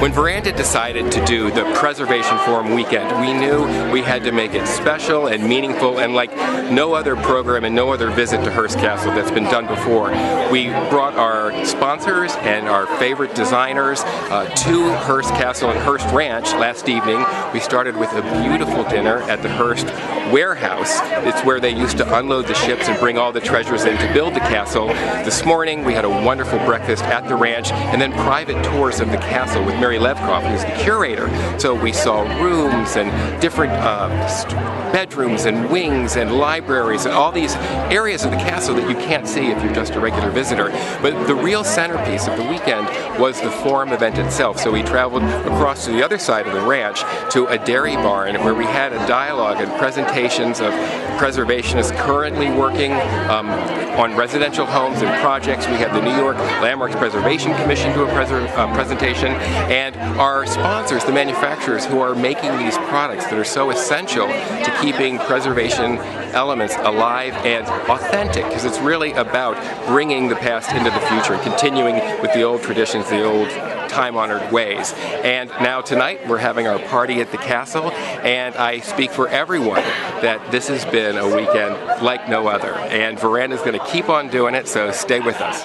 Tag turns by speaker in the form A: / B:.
A: When Veranda decided to do the Preservation Forum weekend, we knew we had to make it special and meaningful and like no other program and no other visit to Hearst Castle that's been done before. We brought our sponsors and our favorite designers to Hearst Castle and Hearst Ranch last evening. We started with a beautiful dinner at the Hearst warehouse. It's where they used to unload the ships and bring all the treasures in to build the castle. This morning we had a wonderful breakfast at the ranch and then private tours of the castle with Mary Levkoff, who's the curator. So we saw rooms and different bedrooms and wings and libraries and all these areas of the castle that you can't see if you're just a regular visitor. But the real centerpiece of the weekend was the forum event itself. So we traveled across to the other side of the ranch to a dairy barn where we had a dialogue and presentations of preservationists currently working on residential homes and projects. We had the New York Landmarks Preservation Commission do a presentation, and our sponsors, the manufacturers who are making these products that are so essential to keeping preservation elements alive and authentic, because it's really about bringing the past into the future and continuing with the old traditions, the old time-honored ways. And now tonight we're having our party at the castle, and I speak for everyone that this has been a weekend like no other, and Veranda is going to keep on doing it, so stay with us.